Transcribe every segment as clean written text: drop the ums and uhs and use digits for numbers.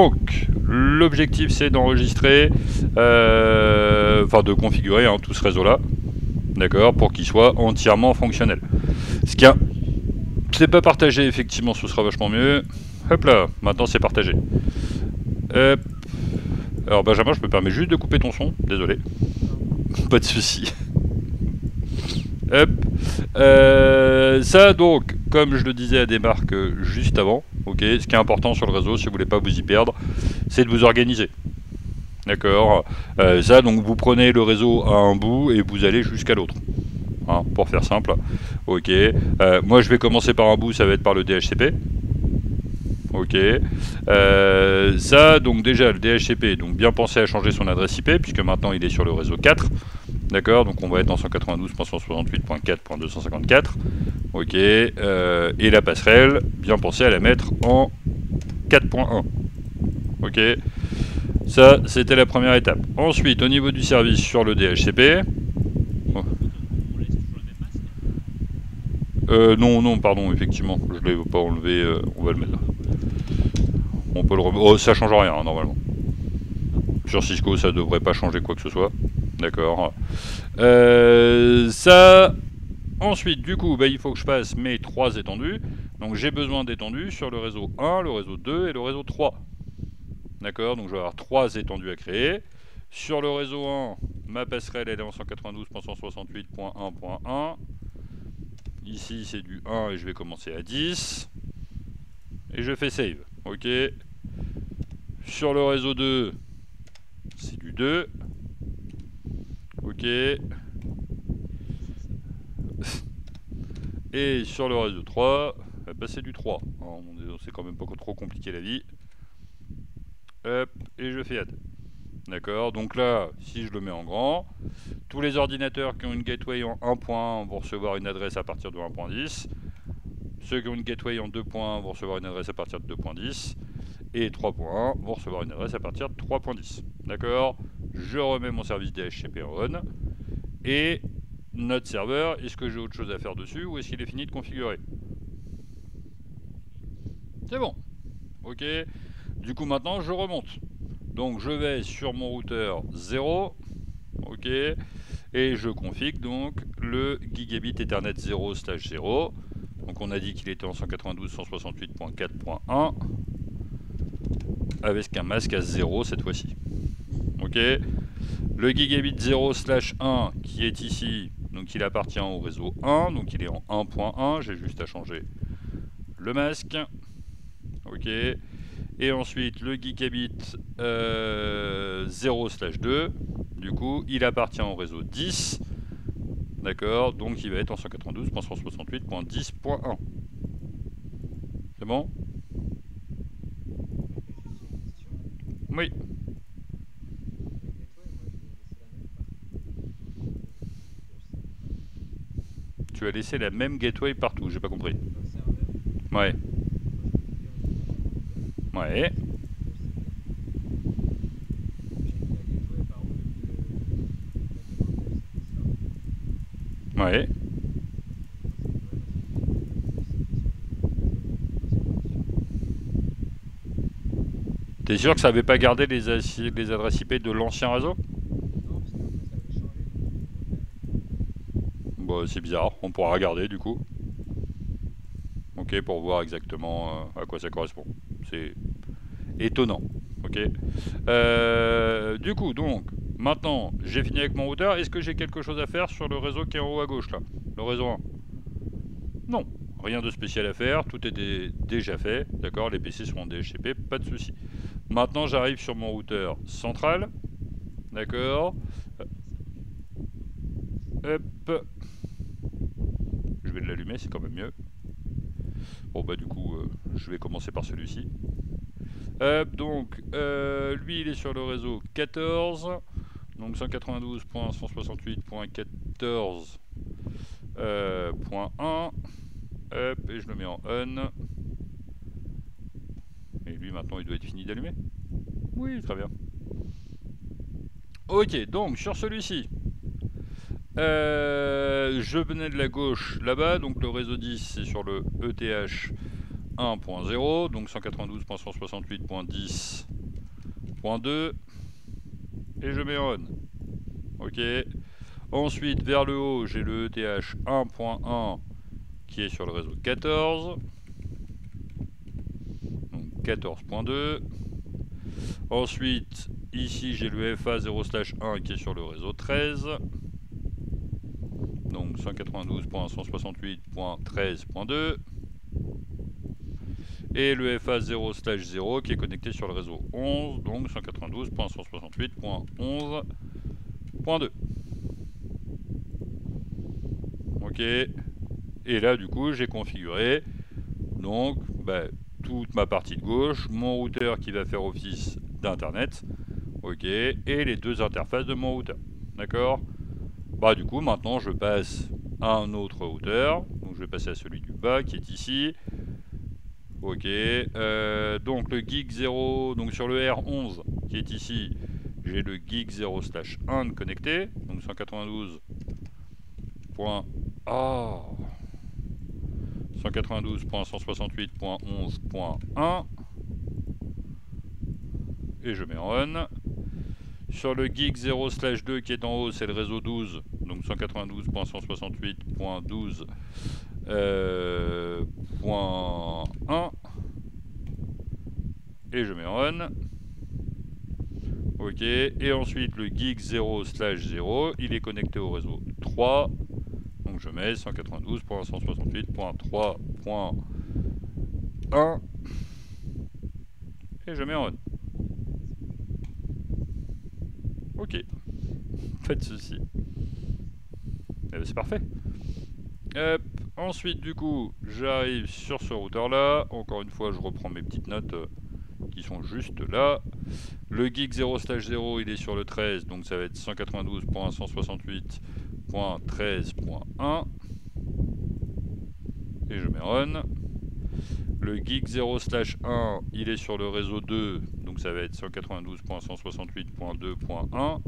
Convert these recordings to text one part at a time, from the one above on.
Donc, l'objectif c'est d'enregistrer, enfin de configurer tout ce réseau-là, d'accord, pour qu'il soit entièrement fonctionnel. Ce qui c'est pas partagé, effectivement, ce sera vachement mieux. Hop là, maintenant c'est partagé. Hop. Alors Benjamin, je me permets juste de couper ton son, désolé. Pas de souci. Hop. Ça donc, comme je le disais à des marques juste avant, ok, ce qui est important sur le réseau, si vous voulez pas vous y perdre, c'est de vous organiser. D'accord. Ça donc vous prenez le réseau à un bout et vous allez jusqu'à l'autre. Hein, pour faire simple. Ok. Moi je vais commencer par un bout, ça va être par le DHCP. Ok. Ça donc déjà le DHCP, donc bien penser à changer son adresse IP puisque maintenant il est sur le réseau 4. D'accord, donc on va être en 192.168.4.254. Ok. Et la passerelle, bien penser à la mettre en 4.1. Ok. Ça, c'était la première étape. Ensuite, au niveau du service sur le DHCP... non, pardon, effectivement, je ne l'ai pas enlevé, on va le mettre là. On peut le remettre. Oh, ça change rien, normalement. Sur Cisco, ça devrait pas changer quoi que ce soit. D'accord. Ça... Ensuite, du coup, il faut que je fasse mes 3 étendues. Donc j'ai besoin d'étendues sur le réseau 1, le réseau 2 et le réseau 3. D'accord, donc je vais avoir 3 étendues à créer. Sur le réseau 1, ma passerelle elle est en 192.168.1.1. Ici c'est du 1 et je vais commencer à 10. Et je fais save. Ok. Sur le réseau 2, c'est du 2. Ok. Et sur le réseau 3, c'est du 3. C'est quand même pas trop compliqué la vie. Hop, et je fais add. D'accord, donc là, si je le mets en grand, tous les ordinateurs qui ont une gateway en 1.1 vont recevoir une adresse à partir de 1.10. Ceux qui ont une gateway en 2.1 vont recevoir une adresse à partir de 2.10. Et 3.1 vont recevoir une adresse à partir de 3.10. D'accord, je remets mon service DHCP en on. Et notre serveur, est-ce que j'ai autre chose à faire dessus ou est-ce qu'il est fini de configurer? C'est bon. Ok, du coup maintenant je remonte. Donc je vais sur mon routeur 0, ok, et je config donc le gigabit Ethernet 0/0. Donc on a dit qu'il était en 192.168.4.1 avec un masque à 0 cette fois-ci. Ok, le gigabit 0/1 qui est ici, donc il appartient au réseau 1, donc il est en 1.1, j'ai juste à changer le masque. Ok. Et ensuite le gigabit 0/2, du coup il appartient au réseau 10, d'accord, donc il va être en 192.168.10.1. C'est bon? Oui. Tu as laissé la même gateway partout, j'ai pas compris. Ouais. Ouais. Ouais. T'es sûr que ça avait pas gardé les adresses IP de l'ancien réseau? Bon, c'est bizarre, on pourra regarder du coup. Ok, pour voir exactement à quoi ça correspond. C'est étonnant. Ok. Du coup, donc, maintenant, j'ai fini avec mon routeur. Est-ce que j'ai quelque chose à faire sur le réseau qui est en haut à gauche, là? Le réseau 1? Non. Rien de spécial à faire. Tout est déjà fait. D'accord, les PC sont en DHCP, pas de souci. Maintenant, j'arrive sur mon routeur central. D'accord. Hop. Je vais l'allumer, c'est quand même mieux. Bon, du coup, je vais commencer par celui-ci. Donc, lui, il est sur le réseau 14. Donc 192.168.14.1. Hop, et je le mets en on. Et lui, maintenant, il doit être fini d'allumer. Oui, très bien. Ok, donc sur celui-ci, je venais de la gauche là-bas. Donc le réseau 10, c'est sur le ETH 1.0. Donc 192.168.10. point 2 et je mets on. Ok. Ensuite, vers le haut, j'ai le ETH 1.1 qui est sur le réseau 14. Donc 14.2. Ensuite, ici, j'ai le FA0/1 qui est sur le réseau 13. Donc 192.168.13.2. Et le FA0/0 qui est connecté sur le réseau 11, donc 192.168.11.2. Ok. Et là, du coup, j'ai configuré donc toute ma partie de gauche, mon routeur qui va faire office d'internet, ok, et les deux interfaces de mon routeur. D'accord. Bah du coup, maintenant, je passe à un autre routeur. Donc, je vais passer à celui du bas qui est ici. Ok, donc le gig 0, donc sur le R11 qui est ici, j'ai le gig 0/1 connecté, donc 192.168.11.1 et je mets en on. Sur le gig 0/2 qui est en haut, c'est le réseau 12, donc 192.168.12.1 et je mets en on. Ok, et ensuite le gig 0/0, il est connecté au réseau 3. Donc je mets 192.168.3.1 et je mets en on. Ok, pas de soucis. C'est parfait. Ensuite, du coup, j'arrive sur ce routeur-là. Encore une fois, je reprends mes petites notes qui sont juste là. Le gig 0/0, il est sur le 13, donc ça va être 192.168.13.1. Et je mets on. Le gig 0/1, il est sur le réseau 2, donc ça va être 192.168.2.1.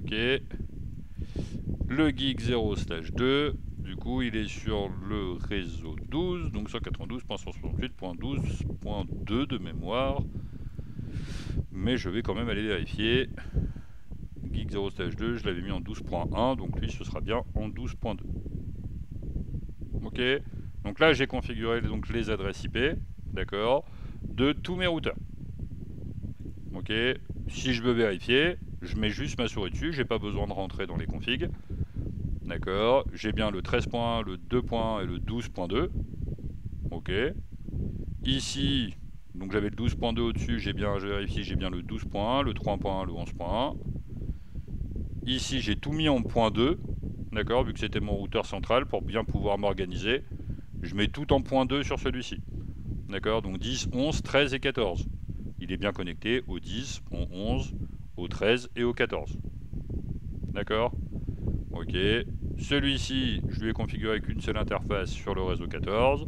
Ok. Le gig 0/2, du coup, il est sur le réseau 12, donc 192.168.12.2 de mémoire. Mais je vais quand même aller vérifier. Gig 0/2, je l'avais mis en 12.1, donc lui, ce sera bien en 12.2. Ok. Donc là, j'ai configuré donc les adresses IP, d'accord, de tous mes routeurs. Ok. Si je veux vérifier, je mets juste ma souris dessus, j'ai pas besoin de rentrer dans les configs. D'accord. J'ai bien le 13.1, le 2.1 et le 12.2. Ok. Ici, donc j'avais le 12.2 au-dessus, je vérifie, j'ai bien le 12.1, le 3.1, le 11.1. Ici, j'ai tout mis en point 2, d'accord, vu que c'était mon routeur central, pour bien pouvoir m'organiser. Je mets tout en point 2 sur celui-ci. D'accord, donc 10, 11, 13 et 14. Il est bien connecté au 10, au 11, au 13 et au 14. D'accord. Ok. Celui-ci, je lui ai configuré qu'une seule interface sur le réseau 14.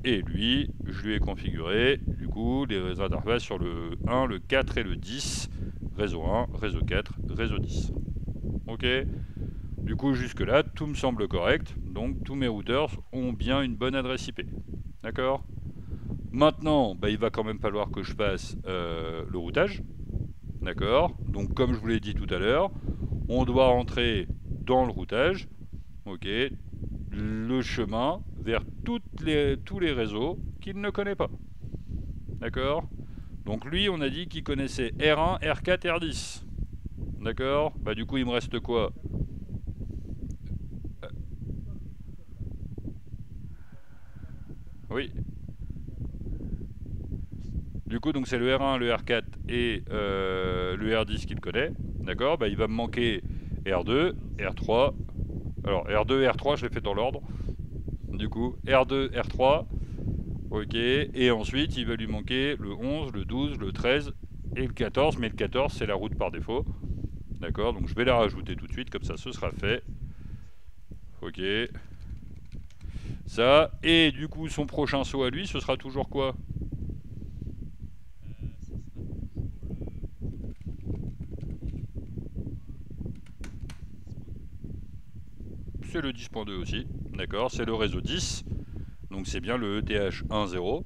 Et lui, je lui ai configuré, du coup, les interfaces sur le 1, le 4 et le 10. Réseau 1, réseau 4, réseau 10. Ok. Du coup, jusque-là, tout me semble correct. Donc, tous mes routeurs ont bien une bonne adresse IP. D'accord. Maintenant, il va quand même falloir que je fasse le routage. D'accord. Donc, comme je vous l'ai dit tout à l'heure, on doit rentrer dans le routage, ok, le chemin vers tous les réseaux qu'il ne connaît pas. D'accord. Donc lui, on a dit qu'il connaissait R1, R4, R10. D'accord. Du coup, il me reste quoi? Oui. Du coup, donc c'est le R1, le R4 et le R10 qu'il connaît. D'accord. Il va me manquer R2, R3. Alors R2 et R3, je l'ai fait dans l'ordre. Du coup, R2, R3. Ok. Et ensuite, il va lui manquer le 11, le 12, le 13 et le 14. Mais le 14, c'est la route par défaut. D'accord. Donc je vais la rajouter tout de suite. Comme ça, ce sera fait. Ok. Ça. Et du coup, son prochain saut à lui, ce sera toujours quoi? C'est le 10.2 aussi. D'accord. C'est le réseau 10. Donc c'est bien le ETH 1.0.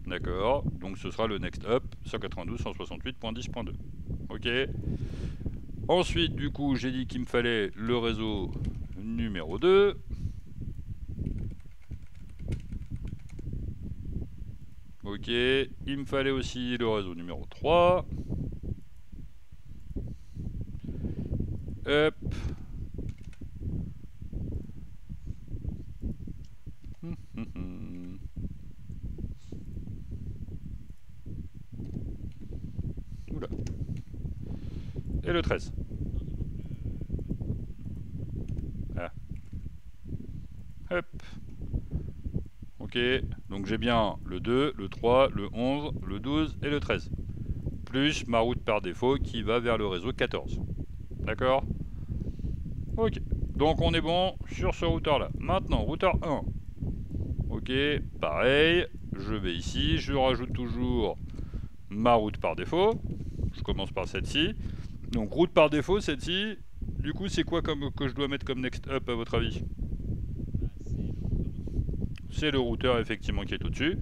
D'accord, donc ce sera le next up 192.168.10.2. Ok. Ensuite, du coup, j'ai dit qu'il me fallait le réseau numéro 2. Ok, il me fallait aussi le réseau numéro 3. Hop. Oula. Et le 13. Ah. Hop. Ok, donc j'ai bien le 2, le 3, le 11, le 12 et le 13. Plus ma route par défaut qui va vers le réseau 14. D'accord? Ok, donc on est bon sur ce routeur là. Maintenant, routeur 1. Ok, pareil, je vais ici, je rajoute toujours ma route par défaut. Je commence par celle-ci. Donc route par défaut, celle-ci, du coup c'est quoi comme, que je dois mettre comme next up à votre avis? C'est le routeur effectivement qui est au-dessus.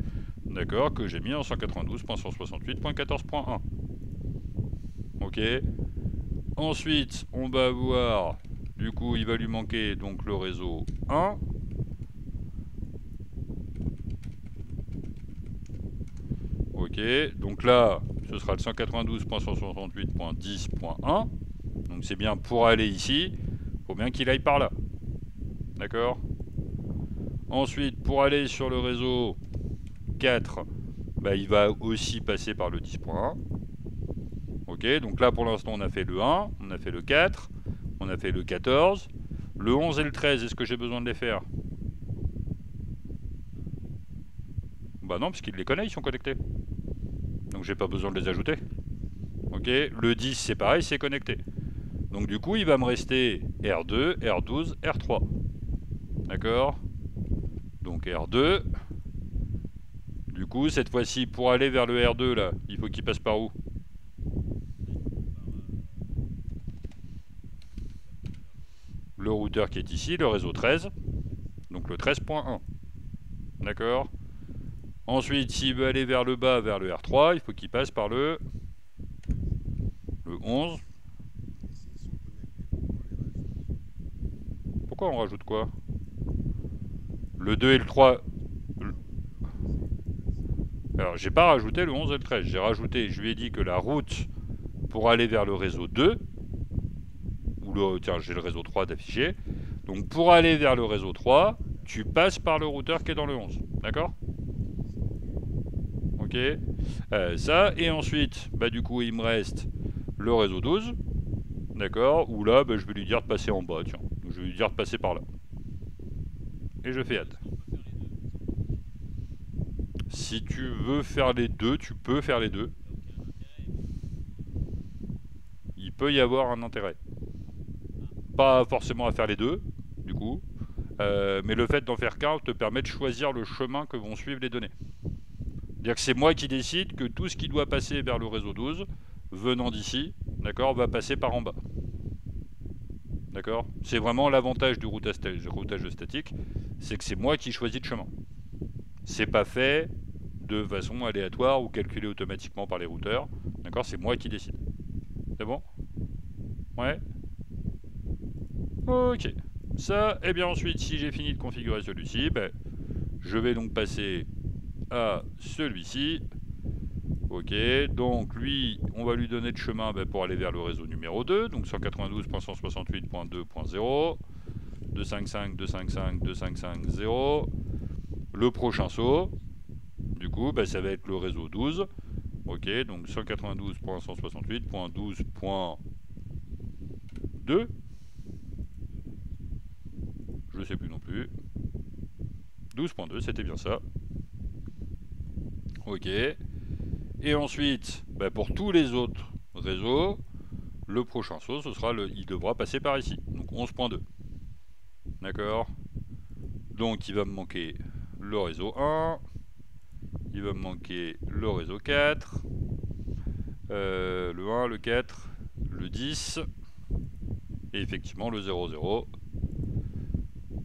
D'accord, que j'ai mis en 192.168.14.1. Ok. Ensuite, on va avoir, du coup, il va lui manquer donc le réseau 1. Ok, donc là, ce sera le 192.168.10.1. Donc c'est bien pour aller ici, il faut bien qu'il aille par là. D'accord. Ensuite, pour aller sur le réseau 4, bah, il va aussi passer par le 10.1. Ok, donc là pour l'instant on a fait le 1, on a fait le 4, on a fait le 14. Le 11 et le 13, est-ce que j'ai besoin de les faire? Bah non, parce qu'il les connaît, ils sont connectés. Donc j'ai pas besoin de les ajouter. Ok, le 10 c'est pareil, c'est connecté. Donc du coup il va me rester R2, R12, R3. D'accord. Donc R2. Du coup cette fois-ci pour aller vers le R2 là, il faut qu'il passe par où? Le routeur qui est ici, le réseau 13. Donc le 13.1. D'accord. Ensuite, s'il veut aller vers le bas, vers le R3, il faut qu'il passe par le 11. Pourquoi on rajoute quoi? Le 2 et le 3. Alors, j'ai pas rajouté le 11 et le 13. J'ai rajouté, je lui ai dit que la route pour aller vers le réseau 2, ou le, tiens, j'ai le réseau 3 d'affiché. Donc, pour aller vers le réseau 3, tu passes par le routeur qui est dans le 11. D'accord? Ok. Ça, et ensuite, bah, du coup, il me reste le réseau 12. D'accord? Où là, bah, je vais lui dire de passer en bas, tiens. Donc, je vais lui dire de passer par là. Et je fais add. Si tu veux faire les deux, tu peux faire les deux. Il peut y avoir un intérêt. Pas forcément à faire les deux, du coup. Mais le fait d'en faire qu'un te permet de choisir le chemin que vont suivre les données. C'est-à-dire que c'est moi qui décide que tout ce qui doit passer vers le réseau 12, venant d'ici, d'accord, va passer par en bas. D'accord? C'est vraiment l'avantage du routage statique, c'est que c'est moi qui choisis le chemin. C'est pas fait de façon aléatoire ou calculé automatiquement par les routeurs. D'accord? C'est moi qui décide. C'est bon? Ouais? Ok. Ça, et bien ensuite, si j'ai fini de configurer celui-ci, ben, je vais donc passer à celui-ci. Ok, donc lui, on va lui donner le chemin pour aller vers le réseau numéro 2, donc 192.168.2.0, 255, 255, 255, 0. Le prochain saut, du coup, ça va être le réseau 12. Ok, donc 192.168.12.2. Je sais plus non plus. 12.2, c'était bien ça. Ok. Et ensuite, pour tous les autres réseaux, le prochain saut, ce sera il devra passer par ici. Donc 11.2. D'accord. Donc il va me manquer le réseau 1. Il va me manquer le réseau 4. Le 1, le 4, le 10. Et effectivement le 0,0.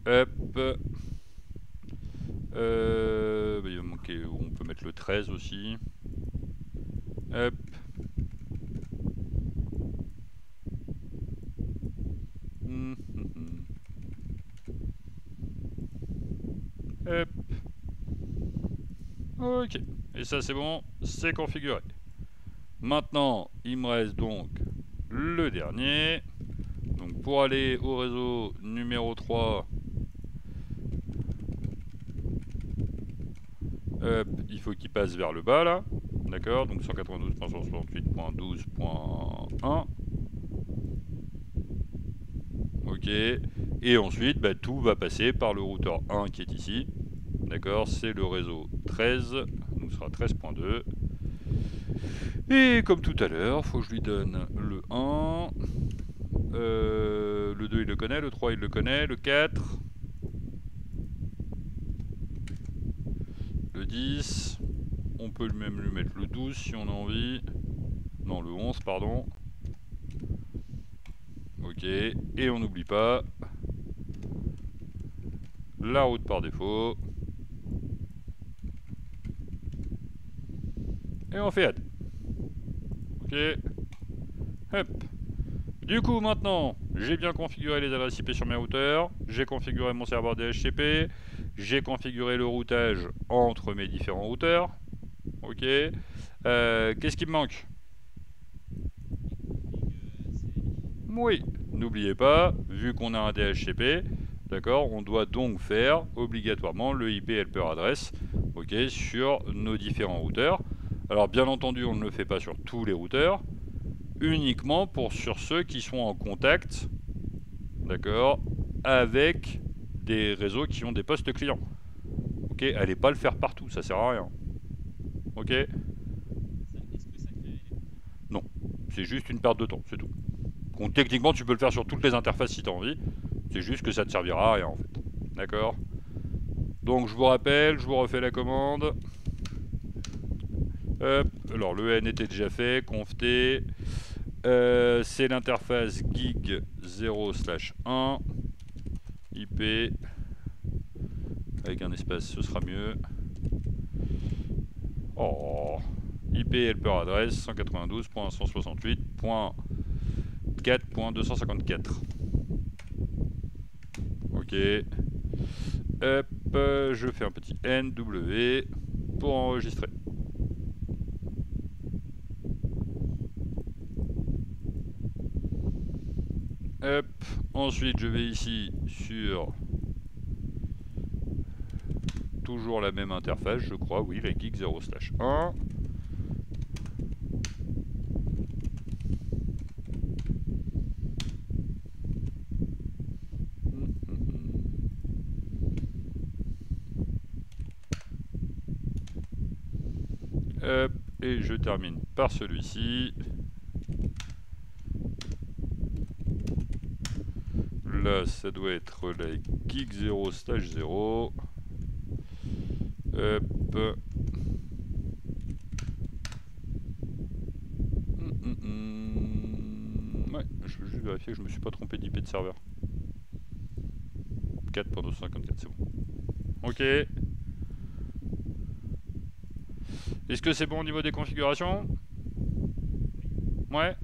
Hop. Il va manquer, on peut mettre le 13 aussi. Hop. Hop. Ok. Et ça c'est bon, c'est configuré. Maintenant, il me reste donc le dernier. Donc pour aller au réseau numéro 3, hop, il faut qu'il passe vers le bas là. D'accord, donc 192.168.12.1. Ok. Et ensuite, bah, tout va passer par le routeur 1 qui est ici. D'accord, c'est le réseau 13. Donc ce sera 13.2. Et comme tout à l'heure, faut que je lui donne le 1. Le 2 il le connaît, le 3 il le connaît, le 4. Le 10. On peut même lui mettre le 12 si on a envie. Non, le 11, pardon. Ok, et on n'oublie pas la route par défaut. Et on fait add. Ok. Hop. Du coup, maintenant, j'ai bien configuré les adresses IP sur mes routeurs. J'ai configuré mon serveur DHCP. J'ai configuré le routage entre mes différents routeurs. Ok. Qu'est-ce qui me manque? Oui. N'oubliez pas, vu qu'on a un DHCP, d'accord, on doit donc faire obligatoirement le IP helper address, ok, sur nos différents routeurs. Alors bien entendu, on ne le fait pas sur tous les routeurs, uniquement sur ceux qui sont en contact, d'accord, avec des réseaux qui ont des postes clients. Ok, allez pas le faire partout, ça sert à rien. Ok. Non, c'est juste une perte de temps, c'est tout. Donc techniquement, tu peux le faire sur toutes les interfaces si tu as envie. C'est juste que ça ne servira à rien en fait. D'accord. Donc je vous rappelle, je vous refais la commande. Hop, alors le N était déjà fait, conft T. C'est l'interface gig 0/1 IP avec un espace, ce sera mieux. Oh, IP helper address 192.168.4.254. Ok. Hop, je fais un petit NW pour enregistrer. Hop, ensuite je vais ici sur toujours la même interface, je crois, oui, la gig 0/1. Hop, et je termine par celui-ci. Là, ça doit être la gig 0/0. Hop. Ouais, je veux juste vérifier que je me suis pas trompé d'IP de serveur. 4.254, c'est bon. Ok. Est-ce que c'est bon au niveau des configurations? Ouais.